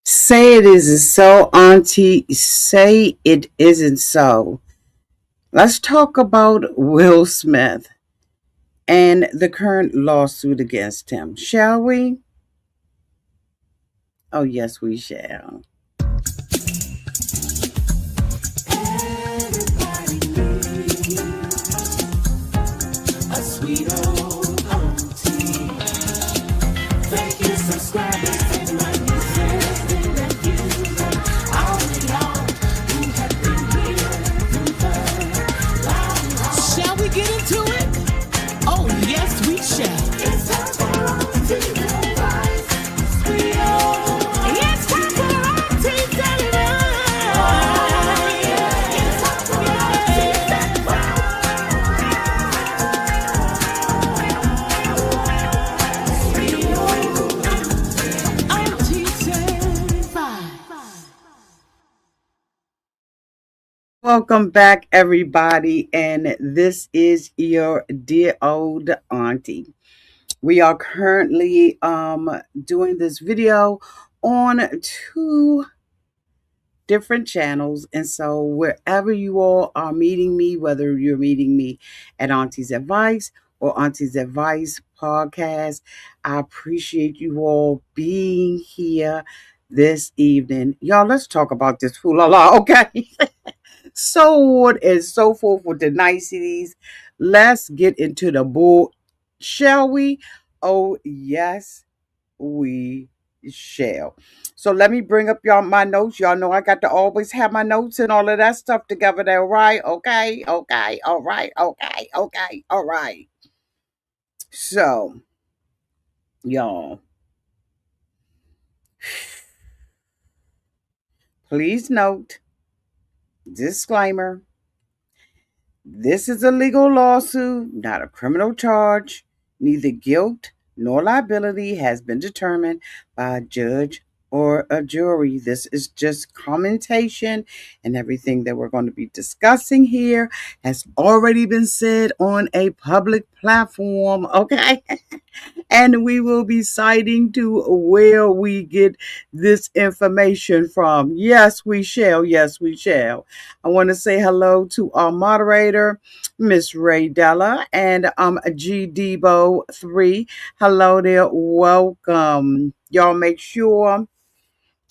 Say it isn't so, Auntie. Say it isn't so. Let's talk about Will Smith and the current lawsuit against him, shall we? Oh, yes, we shall. A sweet old auntie. Thank you, subscribers and my nieces and nephews and all of y'all who have been here through the long haul. Shall we get into it? Oh, yes, we shall. It's time for Auntie Advice. Sweet old. It's time for Auntie's Advice. Oh, yeah. It's time for Auntie's advice. Welcome back, everybody. And this is your dear old auntie. We are currently doing this video on two different channels. And so, wherever you all are meeting me, whether you're meeting me at Auntie's Advice or Auntie's Advice podcast, I appreciate you all being here this evening. Y'all, let's talk about this fool la la, okay? So on and so forth with the niceties. Let's get into the bull, shall we? Oh, yes, we shall. So let me bring up y'all my notes. Y'all know I got to always have my notes and all of that stuff together there, right? Okay, okay, all right, okay, okay, all right. So, y'all, please note, disclaimer, this is a legal lawsuit, not a criminal charge. Neither guilt nor liability has been determined by a judge or a jury. This is just commentation, and everything that we're going to be discussing here has already been said on a public platform, okay? And we will be citing to where we get this information from. Yes, we shall. Yes, we shall. I want to say hello to our moderator, Miss Ray Della, and G Debo 3. Hello there. Welcome. Y'all make sure.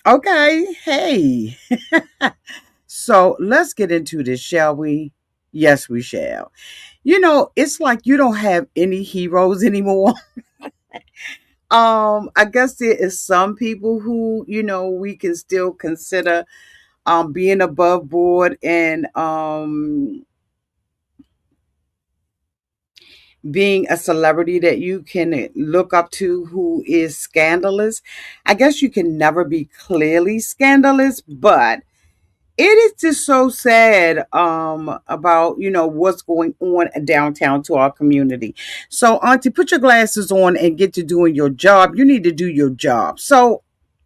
Okay. Hey. So let's get into this, shall we? Yes, we shall. It's like you don't have any heroes anymore. I guess there is some people who, we can still consider being above board and being a celebrity that you can look up to who is scandalous. I guess you can never be clearly scandalous, but it is just so sad about what's going on downtown to our community. So auntie, put your glasses on and get to doing your job. You need to do your job. So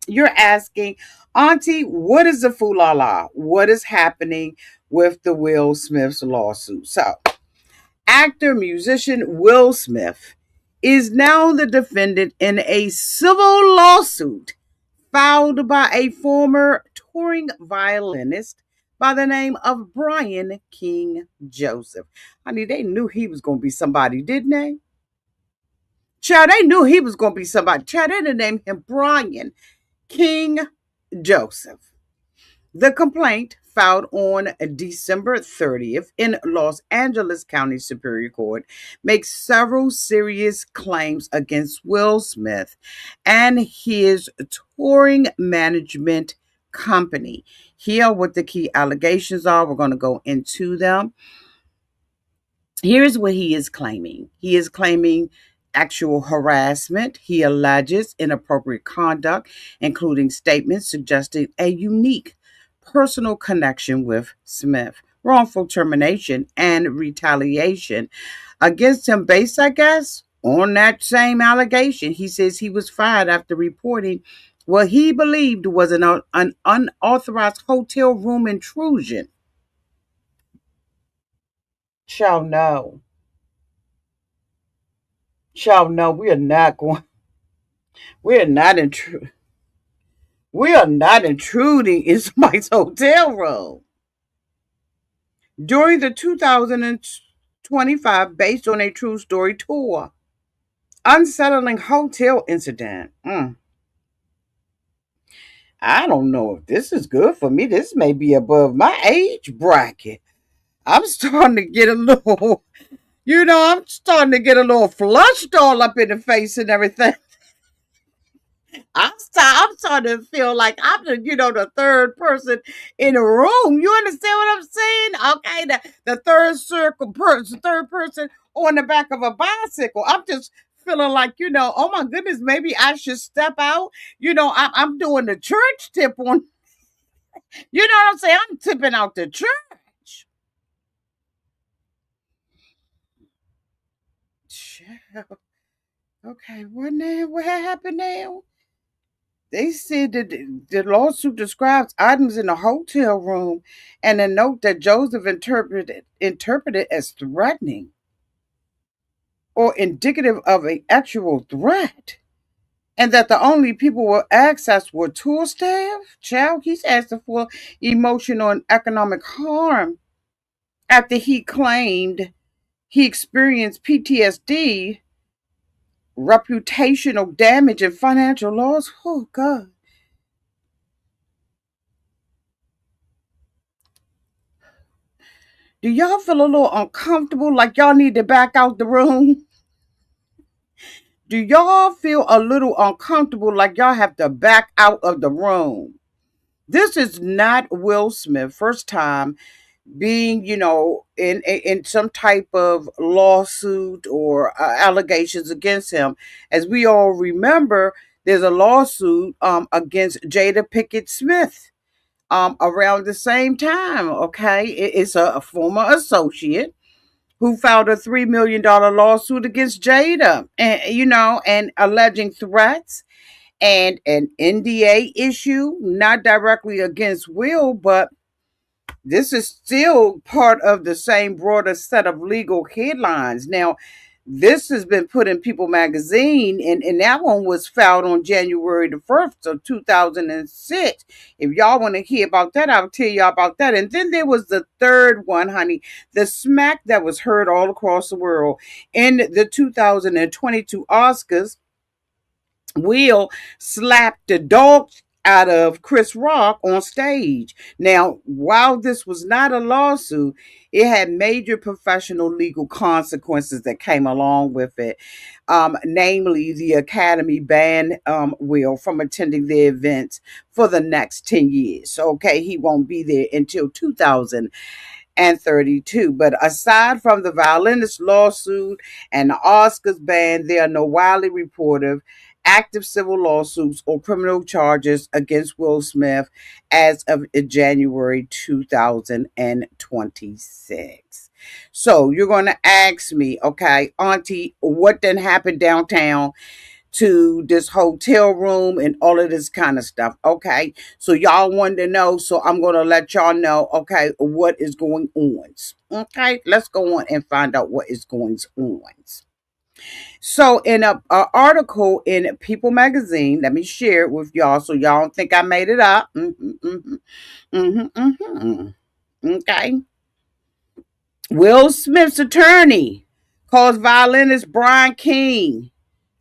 you're asking, auntie, what is the foolala? What is happening with the Will Smith's lawsuit? So actor musician Will Smith is now the defendant in a civil lawsuit filed by a former touring violinist by the name of Brian King Joseph. Honey, they knew he was going to be somebody, didn't they? Child, they knew he was going to be somebody. Child, they didn't name him Brian King Joseph. The complaint, filed on December 30th in Los Angeles County Superior Court, makes several serious claims against Will Smith and his touring management company. Here, what the key allegations are, we're going to go into them. Here's what he is claiming. He is claiming actual harassment. He alleges inappropriate conduct, including statements suggesting a unique personal connection with Smith, wrongful termination, and retaliation against him based, I guess, on that same allegation. He says he was fired after reporting what he believed was an unauthorized hotel room intrusion. Shall know. Shall know we are not going. We are not intrude. We are not intruding in somebody's hotel room. During the 2025 Based on a True Story tour, unsettling hotel incident. I don't know if this is good for me. This may be above my age bracket. I'm starting to get a little, I'm starting to get a little flushed all up in the face and everything. I'm starting to feel like I'm the third person in the room. You understand what I'm saying? Okay, the third person on the back of a bicycle. I'm just feeling like, oh my goodness, maybe I should step out. I'm doing the church tip on, you know what I'm saying? I'm tipping out the church. Child. Okay, what now? What happened now? They said that the lawsuit describes items in a hotel room and a note that Joseph interpreted as threatening or indicative of an actual threat. And that the only people with access were tour staff. Child, he's asking for emotional and economic harm after he claimed he experienced PTSD, reputational damage, and financial loss. Oh, God. Do y'all feel a little uncomfortable like y'all need to back out the room? Do y'all feel a little uncomfortable like y'all have to back out of the room? This is not Will Smith first time being, in some type of lawsuit or allegations against him. As we all remember, there's a lawsuit against Jada Pinkett Smith around the same time. Okay, it's a former associate who filed a $3 million lawsuit against Jada, and alleging threats and an NDA issue, not directly against Will, but this is still part of the same broader set of legal headlines. Now, this has been put in People magazine, and that one was filed on January the 1st of 2006. If y'all want to hear about that, I'll tell y'all about that. And then there was the third one, honey, the smack that was heard all across the world in the 2022 Oscars. Will slapped the dog out of Chris Rock on stage. Now, while this was not a lawsuit, it had major professional legal consequences that came along with it. Namely, the Academy banned Will from attending the events for the next 10 years. So, okay, he won't be there until 2032. But aside from the Violinist lawsuit and the Oscars ban, there are no widely reported active civil lawsuits or criminal charges against Will Smith as of January 2026. So you're going to ask me, okay, Auntie, what then happened downtown to this hotel room and all of this kind of stuff? Okay, so y'all wanted to know, so I'm going to let y'all know, okay, what is going on. Okay, let's go on and find out what is going on. So, in a article in People magazine, let me share it with y'all so y'all don't think I made it up. Okay. Will Smith's attorney calls violinist Brian King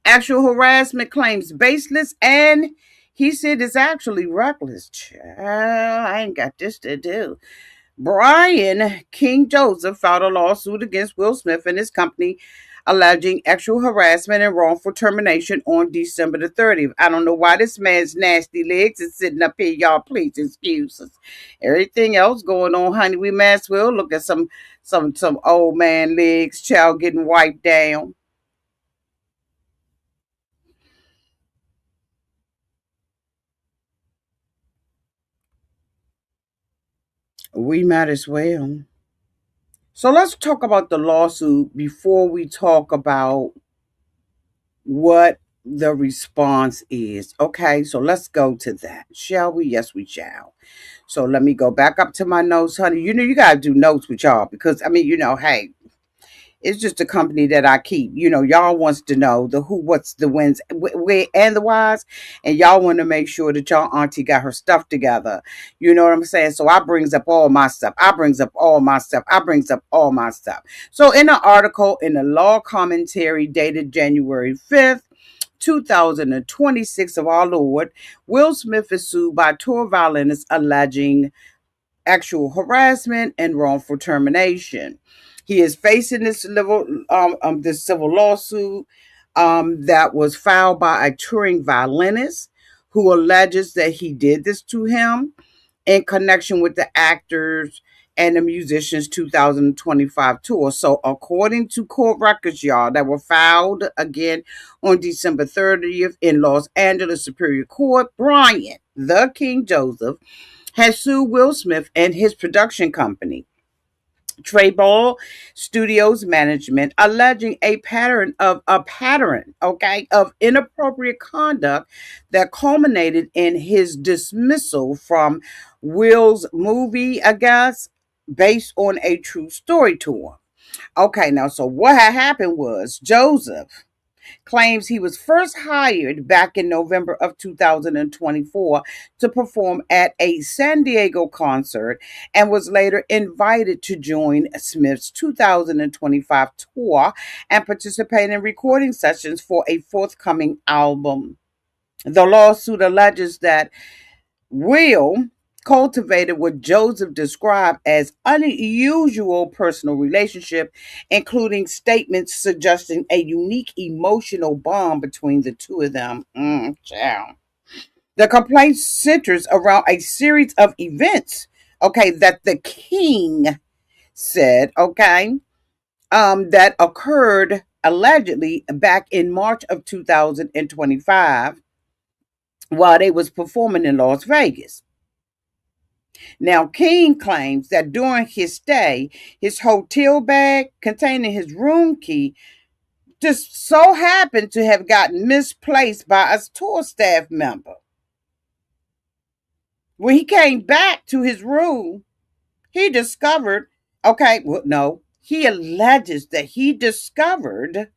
actual harassment claims baseless, and he said it's actually reckless. Child, I ain't got this to do. Brian King Joseph filed a lawsuit against Will Smith and his company alleging actual harassment and wrongful termination on December the 30th. I don't know why this man's nasty legs is sitting up here, y'all. Please excuse us. Everything else going on, honey. We might as well look at some old man legs, child getting wiped down. We might as well. So let's talk about the lawsuit before we talk about what the response is. Okay, so let's go to that. Shall we? Yes, we shall. So let me go back up to my notes, honey. You know, you got to do notes with y'all because, I mean, hey, It's just a company that I keep. Y'all wants to know the who, what's the wins, where, and the whys, and y'all want to make sure that y'all auntie got her stuff together. You know what I'm saying? So I brings up all my stuff. I brings up all my stuff. I brings up all my stuff. So in an article in the Law Commentary dated January 5th, 2026 of our Lord, Will Smith is sued by tour violinists alleging actual harassment and wrongful termination. He is facing this civil lawsuit that was filed by a touring violinist who alleges that he did this to him in connection with the actors and the musicians 2025 tour. So according to court records, y'all, that were filed again on December 30th in Los Angeles Superior Court, Brian the King Joseph has sued Will Smith and his production company, Trey Ball Studios Management, alleging a pattern, okay, of inappropriate conduct that culminated in his dismissal from Will's movie, I guess, based on a true story tour. Okay, now, so what had happened was Joseph claims he was first hired back in November of 2024 to perform at a San Diego concert and was later invited to join Smith's 2025 tour and participate in recording sessions for a forthcoming album. The lawsuit alleges that Will cultivated what Joseph described as unusual personal relationship, including statements suggesting a unique emotional bond between the two of them. Child. The complaint centers around a series of events, okay, that the king said, okay, that occurred allegedly back in March of 2025 while they was performing in Las Vegas. Now, King claims that during his stay, his hotel bag containing his room key just so happened to have gotten misplaced by a tour staff member. When he came back to his room, he discovered, okay, well, no, he alleges that he discovered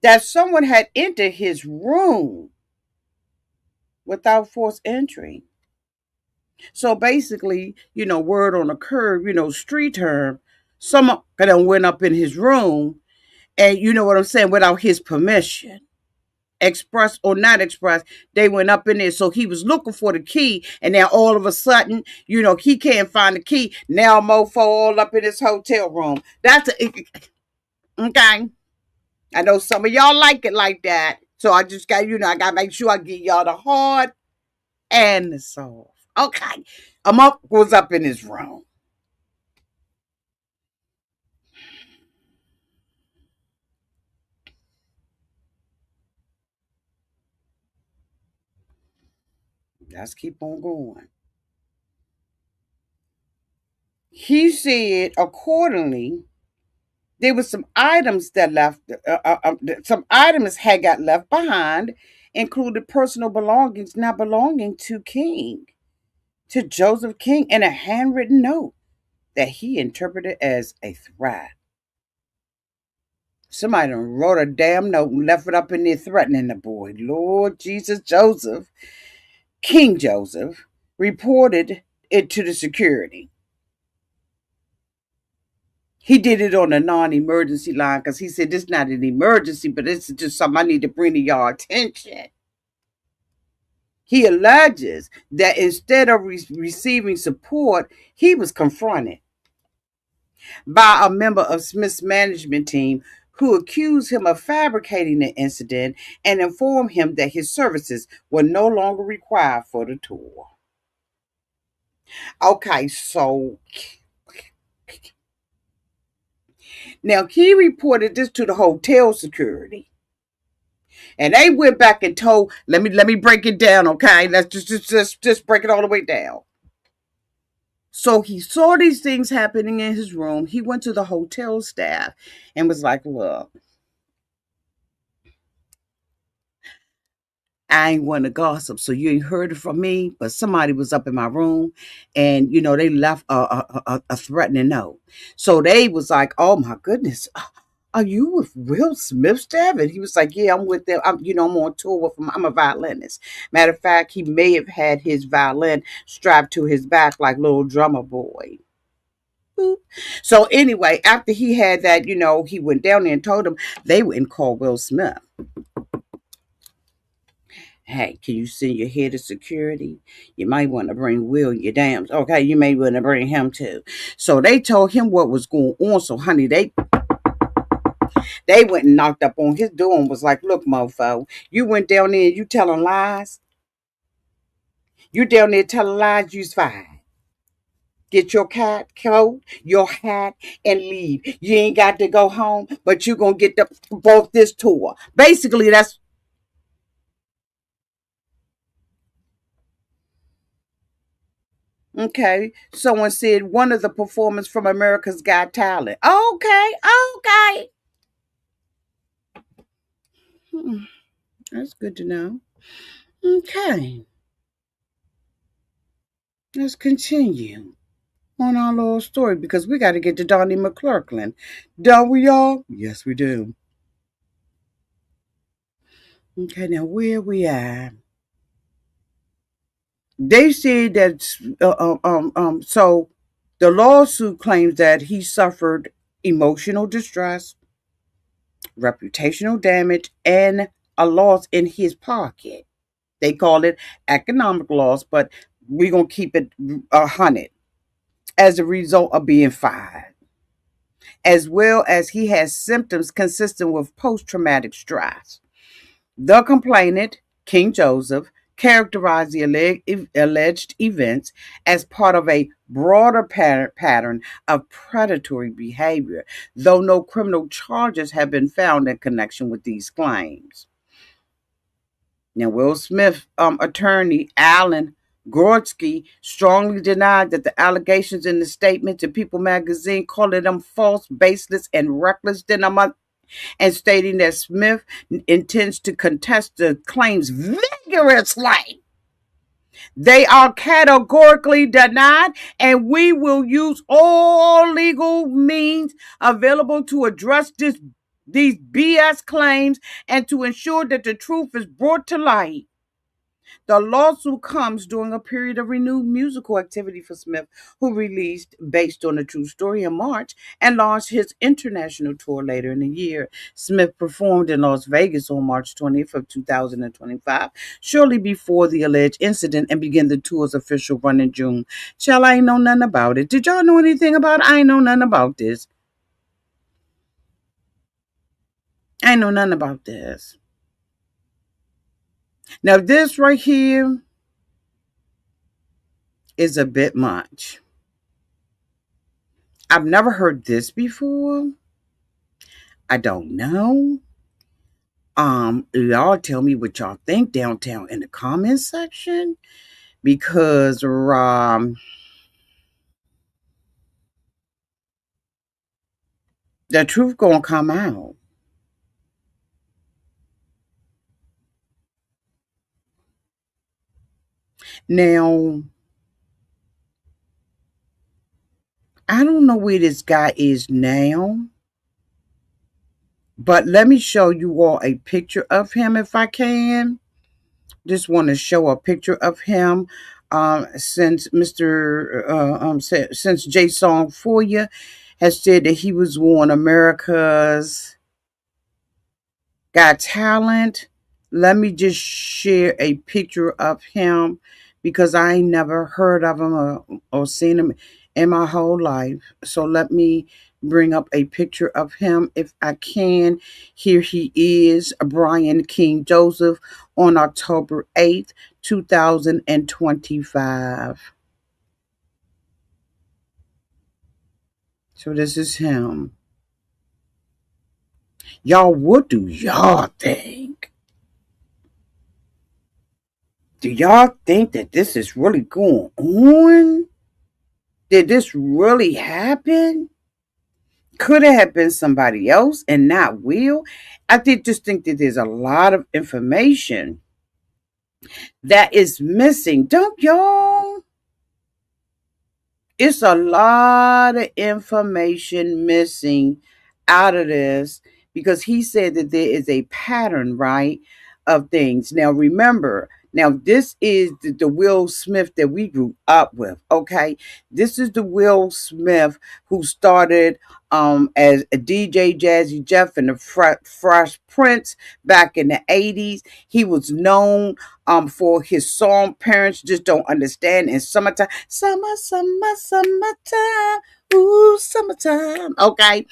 that someone had entered his room without forced entry. So basically, word on the curb, street term, someone done went up in his room and you know what I'm saying, without his permission. Express or not express, they went up in there. So he was looking for the key, and now all of a sudden, he can't find the key. Now mofo all up in his hotel room. Okay. I know some of y'all like it like that. So I just got, I gotta make sure I get y'all the hard and the soft. Okay. Amok was up in his room. Let's keep on going. He said, accordingly, there were some items that left, some items had got left behind, included personal belongings not belonging to King, to Joseph King, and a handwritten note that he interpreted as a threat. Somebody done wrote a damn note and left it up in there threatening the boy. Lord Jesus, Joseph, King Joseph, reported it to the security. He did it on a non-emergency line because he said this is not an emergency, but this is just something I need to bring to y'all attention. He alleges that instead of receiving support, he was confronted by a member of Smith's management team who accused him of fabricating the incident and informed him that his services were no longer required for the tour. Okay, so now he reported this to the hotel security. And they went back and told, let me break it down, okay? Let's just break it all the way down. So he saw these things happening in his room. He went to the hotel staff and was like, look, I ain't want to gossip, so you ain't heard it from me. But somebody was up in my room, and they left a threatening note. So they was like, "Oh my goodness, are you with Will Smith, Deb?" And he was like, "Yeah, I'm with them. I'm on tour with him. I'm a violinist." Matter of fact, he may have had his violin strapped to his back like little drummer boy. Boop. So anyway, after he had that, he went down there and told him they wouldn't call Will Smith. Hey, can you send your head of security? You might want to bring Will your dams. Okay, you may want to bring him too. So they told him what was going on. So honey, they went and knocked up on his door and was like, "Look, mofo, you went down there and you telling lies. You down there telling lies, you's fired. Get your cat coat, your hat, and leave. You ain't got to go home, but you gonna get both this tour." Basically, that's okay. Someone said one of the performers from America's Got Talent. Okay, okay. Hmm, that's good to know. Okay, let's continue on our little story because we got to get to Donnie McClurkin. Don't we all? Yes, we do. Okay, now where we at? They say that so the lawsuit claims that he suffered emotional distress, reputational damage, and a loss in his pocket. They call it economic loss, but we're gonna keep it 100 as a result of being fired, as well as he has symptoms consistent with post-traumatic stress. The complainant, King Joseph, characterized the alleged events as part of a broader pattern of predatory behavior, though no criminal charges have been found in connection with these claims. Now, Will Smith attorney Alan Gordsky strongly denied that the allegations in the statement to People magazine, calling them false, baseless, and reckless and stating that Smith intends to contest the claims vigorously. They are categorically denied, and we will use all legal means available to address these BS claims and to ensure that the truth is brought to light. The lawsuit comes during a period of renewed musical activity for Smith, who released Based on a True Story in March and launched his international tour later in the year. Smith performed in Las Vegas on March 20th of 2025, shortly before the alleged incident, and began the tour's official run in June. Child, I ain't know nothing about it. Did y'all know anything about it? I ain't know nothing about this. I ain't know nothing about this. Now, this right here is a bit much. I've never heard this before. I don't know. Y'all tell me what y'all think downtown in the comments section because the truth gonna come out. Now, I don't know where this guy is now, but let me show you all a picture of him if I can. Just want to show a picture of him. Since since Jay Song for you has said that he was on America's Got Talent. Let me just share a picture of him because I ain't never heard of him or seen him in my whole life. So let me bring up a picture of him if I can. Here he is, Brian King Joseph, on October 8th, 2025. So this is him. Y'all, what do y'all think? Do y'all think that this is really going on? Did this really happen? Could it have been somebody else and not Will? I just think that there's a lot of information that is missing. Don't y'all? It's a lot of information missing out of this because he said that there is a pattern, right, of things. Now, remember, now this is the Will Smith that we grew up with, okay? This is the Will Smith who started as a DJ Jazzy Jeff and the Fresh Prince back in the 80s. He was known for his song Parents Just Don't Understand in Summertime. Summertime. Ooh, summertime. Okay.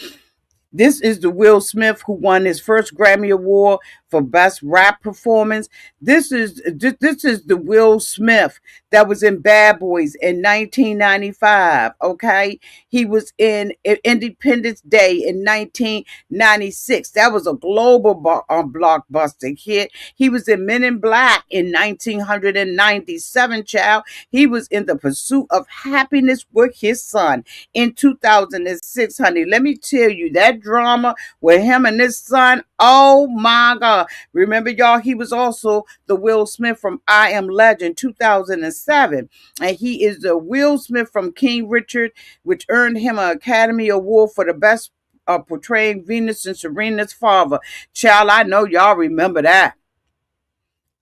This is the Will Smith who won his first Grammy Award for Best Rap Performance. This is the Will Smith that was in Bad Boys in 1995. Okay, he was in Independence Day in 1996. That was a global blockbuster hit. He was in Men in Black in 1997. Child, he was in The Pursuit of Happiness with his son in 2006, honey. Let me tell you, that drama with him and his son, oh my God. Remember, y'all, he was also the Will Smith from I Am Legend 2007. And he is the Will Smith from King Richard, which earned him an Academy Award for the best portraying Venus and Serena's father. Child, I know y'all remember that.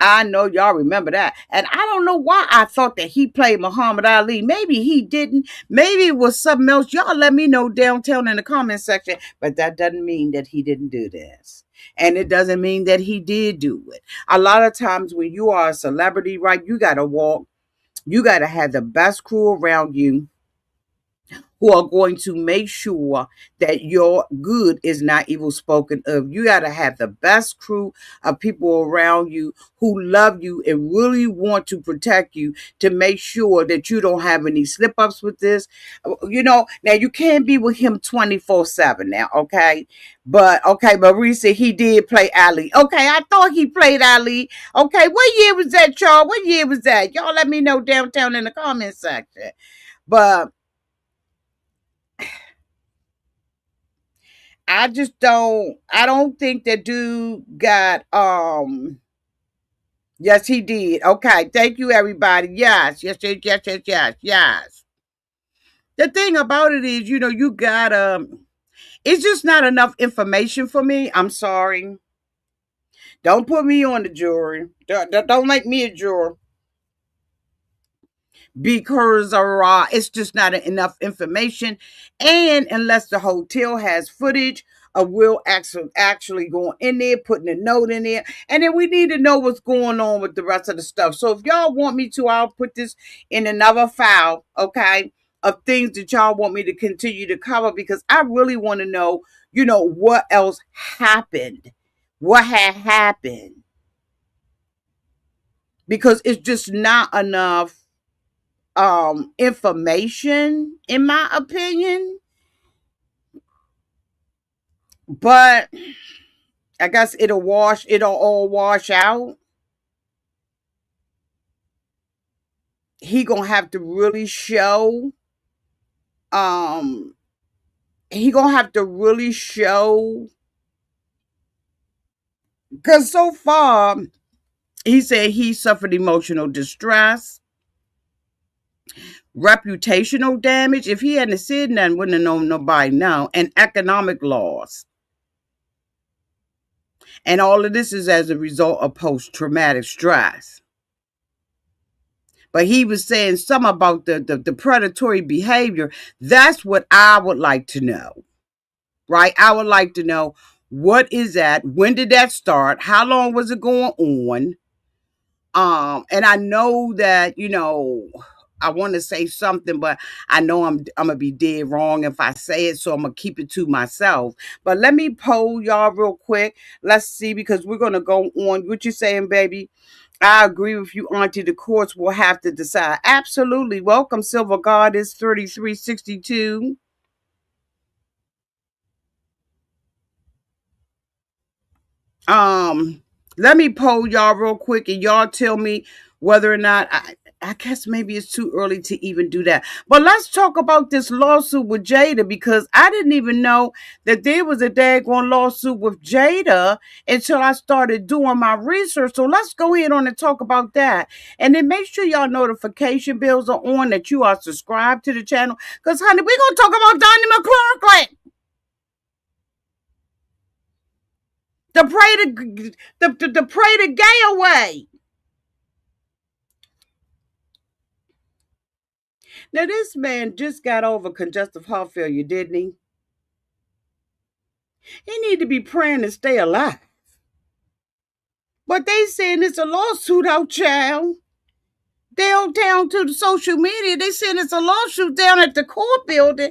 I know y'all remember that. And I don't know why I thought that he played Muhammad Ali. Maybe he didn't. Maybe it was something else. Y'all let me know downtown in the comment section. But that doesn't mean that he didn't do this. And it doesn't mean that he did do it. A lot of times when you are a celebrity, right, you got to walk. You got to have the best crew around you who are going to make sure that your good is not evil spoken of. You got to have the best crew of people around you who love you and really want to protect you to make sure that you don't have any slip ups with this. Now you can't be with him 24/7 now, okay? But Marisa, he did play Ali. Okay, I thought he played Ali. Okay, what year was that, y'all? What year was that? Y'all let me know downtown in the comment section. But I don't think that dude got yes he did. Okay, thank you everybody. Yes. The thing about it is, you got it's just not enough information for me. I'm sorry. Don't put me on the jury. Don't make me a juror because it's just not enough information. And unless the hotel has footage of Will actually going in there, putting a note in there, and then we need to know what's going on with the rest of the stuff. So if y'all want me to, I'll put this in another file, okay, of things that y'all want me to continue to cover because I really want to know, what else happened, what had happened, because it's just not enough information in my opinion. But I guess it'll all wash out. He gonna have to really show um he gonna have to really show because so far he said he suffered emotional distress, reputational damage. If he hadn't said nothing, wouldn't have known nobody now, and economic loss. And all of this is as a result of post-traumatic stress. But he was saying something about the predatory behavior. That's what I would like to know, right? I would like to know, what is that? When did that start? How long was it going on? And I know that, I want to say something, but I know I'm gonna be dead wrong if I say it, so I'm gonna keep it to myself. But let me poll y'all real quick. Let's see, because we're gonna go on. What you saying, baby? I agree with you, Auntie. The courts will have to decide. Absolutely. Welcome, Silver Goddess 3362. Um, Let me poll y'all real quick and y'all tell me whether or not I guess maybe it's too early to even do that. But let's talk about this lawsuit with Jada because I didn't even know that there was a daggone lawsuit with Jada until I started doing my research. So let's go ahead on and talk about that. And then make sure y'all notification bells are on, that you are subscribed to the channel. Because, honey, we're going to talk about Donnie McClurkin. To pray the gay away. Now, this man just got over congestive heart failure, didn't he? He need to be praying to stay alive. But they saying it's a lawsuit out, child. Down to the social media, they saying it's a lawsuit down at the court building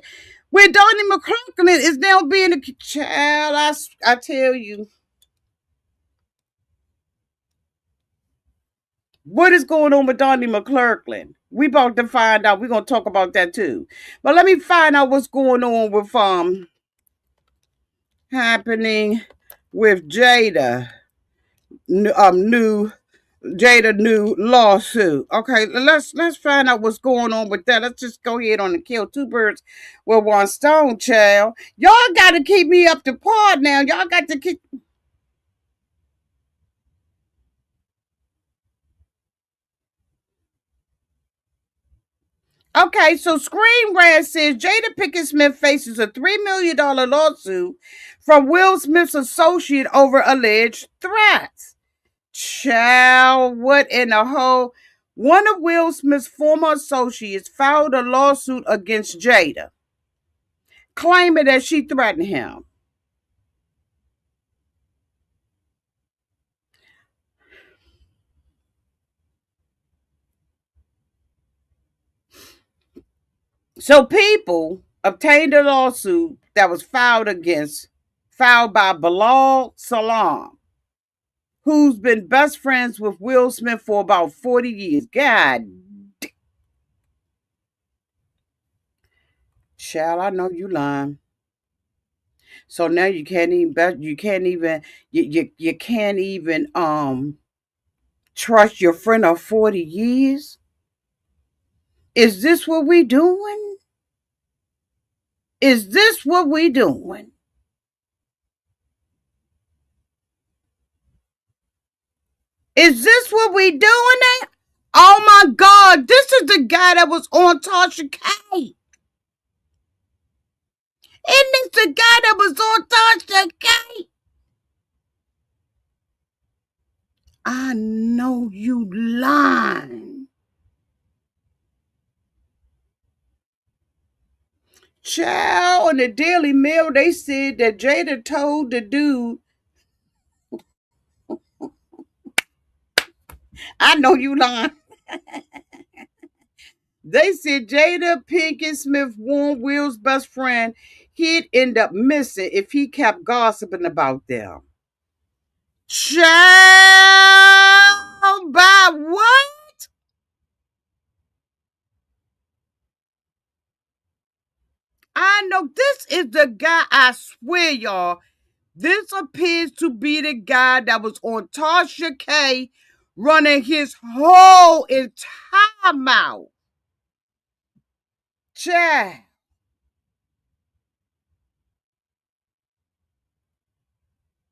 where Donnie McClurkin is now being a child. I tell you. What is going on with Donnie McClurkin? We about to find out. We're going to talk about that too. But let me find out what's going on with happening with new Jada new lawsuit. Okay, let's find out what's going on with that. Let's just go ahead on and kill two birds with one stone, child. Y'all got to keep me up to par now. Y'all got to keep. Okay, so Screen Rant says Jada Pinkett Smith faces a $3 million lawsuit from Will Smith's associate over alleged threats. Child, what in the whole? One of Will Smith's former associates filed a lawsuit against Jada, claiming that she threatened him. So people obtained a lawsuit that was filed by Bilal Salam, who's been best friends with Will Smith for about 40 years. God, child, I know you lying. So now you can't even you can't even trust your friend of 40 years. Is this what we doing? Is this what we doing? Is this what we doing? Oh my God, this is the guy that was on Tasha K. Isn't this the guy that was on Tasha K? I know you lying. Child, on the Daily Mail, they said that Jada told the dude, I know you lying. They said Jada Pinkett Smith warned Will's best friend he'd end up missing if he kept gossiping about them. Child, by what? I know this is the guy, I swear, y'all. This appears to be the guy that was on Tasha K running his whole entire mouth. Child.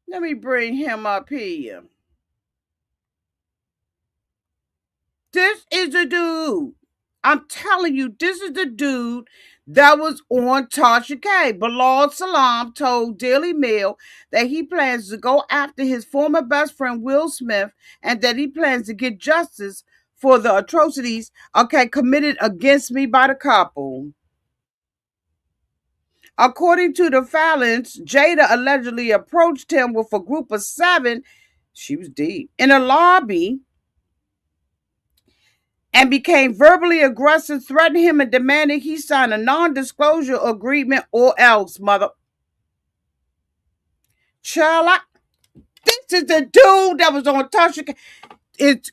Let me bring him up here. This is the dude. I'm telling you, this is the dude that was on Tasha K. Bilal Salam told Daily Mail that he plans to go after his former best friend Will Smith and that he plans to get justice for the atrocities, committed against me by the couple. According to the filings, Jada allegedly approached him with a group of 7, she was deep, in a lobby and became verbally aggressive, threatening him and demanding he sign a non-disclosure agreement or else, mother. Child, this is the dude that was on Tasha K. This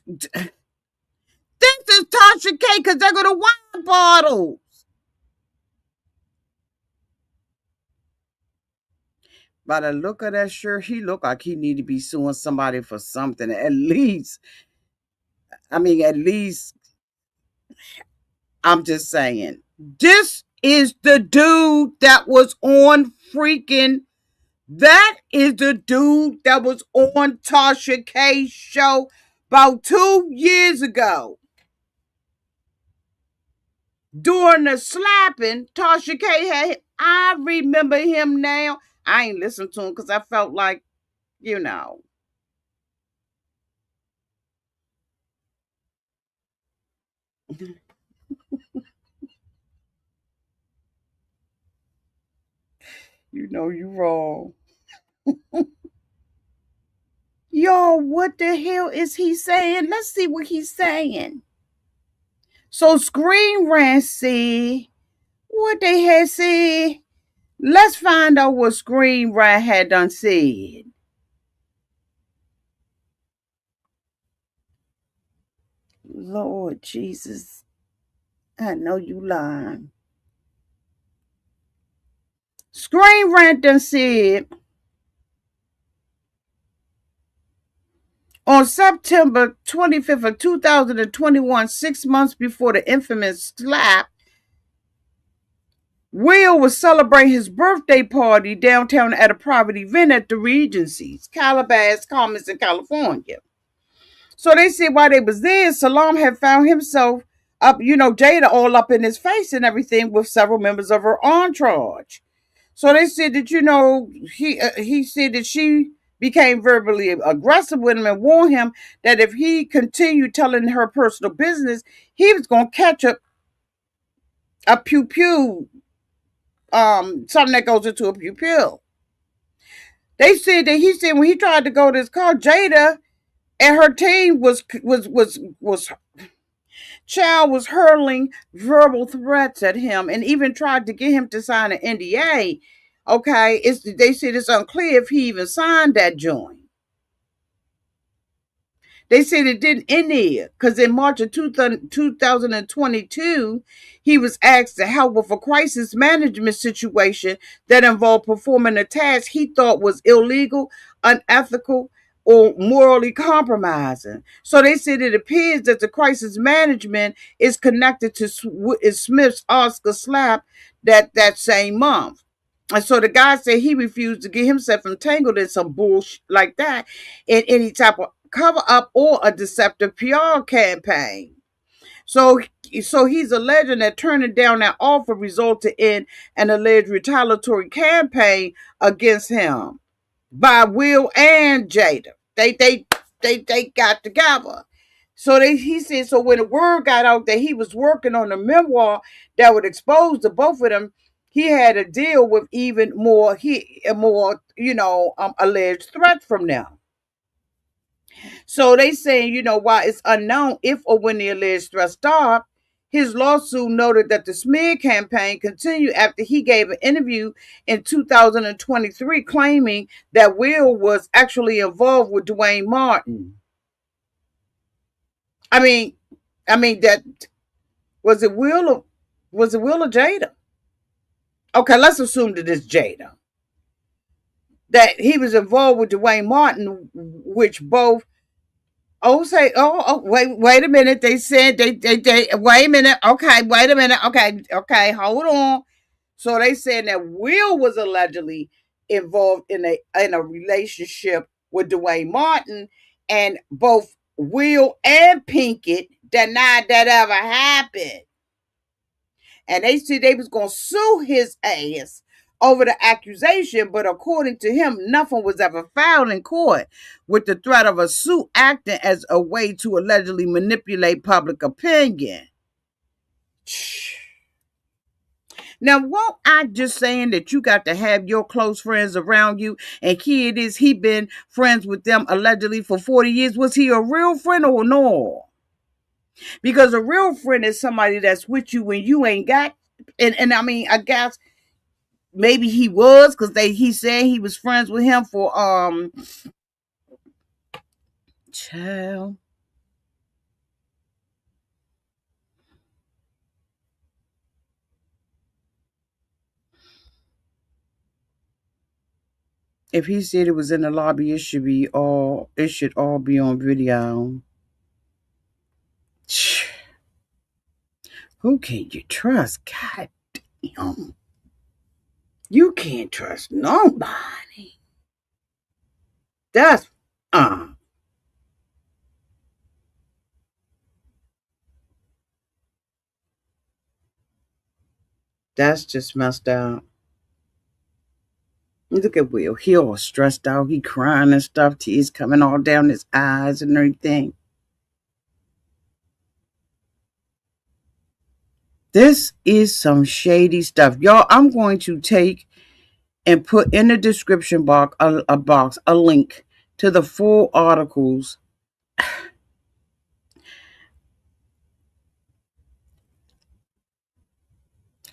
is Tasha K because they're going to wine bottle. By the look of that shirt, he looked like he need to be suing somebody for something. At least I'm just saying. This is the dude that was on freaking. That is the dude that was on Tasha K's show about 2 years ago. During the slapping, Tasha K had. I remember him now. I ain't listened to him because I felt like, you know, you wrong. Yo, what the hell is he saying? Let's see what he's saying. So Screen Rant said what they had said. Let's find out what Screen Rant had done said. Lord Jesus, I know you lying. Screen Rant done said on September 25th of 2021, 6 months before the infamous slap, Will was celebrating his birthday party downtown at a private event at the Regency's, Calabasas Commons in California. So they said while they was there, Salam had found himself up, Jada all up in his face and everything with several members of her entourage. So they said that he said that she became verbally aggressive with him and warned him that if he continued telling her personal business, he was gonna catch a pew pew, something that goes into a pew pew. They said that he said when he tried to go to his car, Jada and her team was child was hurling verbal threats at him and even tried to get him to sign an NDA. Okay, they said it's unclear if he even signed that joint. They said it didn't end there because in March of 2022, he was asked to help with a crisis management situation that involved performing a task he thought was illegal, unethical, or morally compromising. So they said it appears that the crisis management is connected to Smith's Oscar slap that same month. And so the guy said he refused to get himself entangled in some bullshit like that in any type of cover up or a deceptive PR campaign. So, so he's alleging that turning down that offer resulted in an alleged retaliatory campaign against him by Will and Jada. They got together. So he said so when the word got out that he was working on a memoir that would expose the both of them, he had to deal with even more alleged threats from them. So they saying, while it's unknown if or when the alleged threats stopped, his lawsuit noted that the smear campaign continued after he gave an interview in 2023 claiming that Will was actually involved with Dwayne Martin. I mean, that was it Will or Jada? Okay, let's assume that it's Jada. That he was involved with Dwayne Martin, which both wait a minute. They said they wait a minute. Okay, wait a minute. Okay, hold on. So they said that Will was allegedly involved in a relationship with Dwayne Martin, and both Will and Pinkett denied that ever happened. And they said they was gonna sue his ass over the accusation, but according to him, nothing was ever filed in court with the threat of a suit acting as a way to allegedly manipulate public opinion. Now, won't I just saying that you got to have your close friends around you, and here it is, he been friends with them allegedly for 40 years. Was he a real friend or no? Because a real friend is somebody that's with you when you ain't got, and I mean, I guess maybe he was because he said he was friends with him for child. If he said it was in the lobby, it should all be on video. Who can you trust? God damn. You can't trust nobody. That's uh that's just messed up. Look at Will. He all stressed out. He crying and stuff. Tears coming all down his eyes and everything. This is some shady stuff. Y'all, I'm going to take and put in the description box a link to the full articles.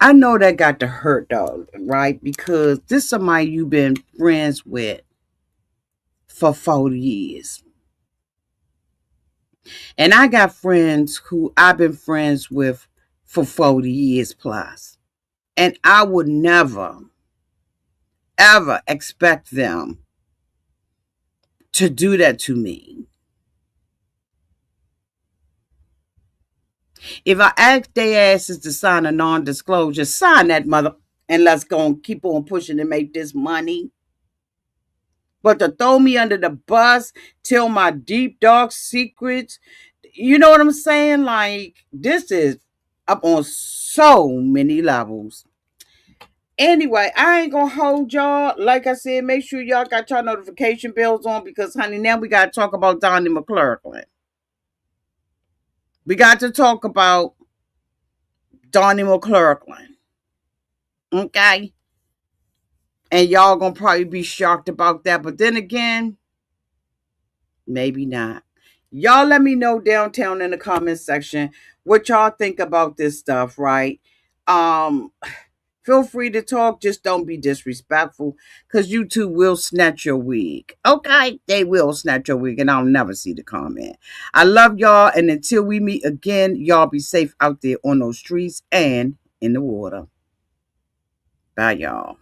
I know that got to hurt though, right? Because this is somebody you've been friends with for 40 years. And I got friends who I've been friends with for 40 years plus. And I would never, ever expect them to do that to me. If I ask their asses to sign a non-disclosure, sign that mother and let's go and keep on pushing to make this money. But to throw me under the bus, tell my deep dark secrets, you know what I'm saying? Like, this is up on so many levels. Anyway, I ain't gonna hold y'all. Like I said, make sure y'all got your notification bells on because, honey, now we gotta talk about Donnie McClurkin. We got to talk about Donnie McClurkin. Okay? And y'all gonna probably be shocked about that. But then again, maybe not. Y'all let me know downtown in the comment section what y'all think about this stuff, right? Um, Feel free to talk, just don't be disrespectful, because YouTube will snatch your wig. Okay? They will snatch your wig, and I'll never see the comment. I love y'all, and until we meet again, y'all be safe out there on those streets and in the water. Bye, y'all.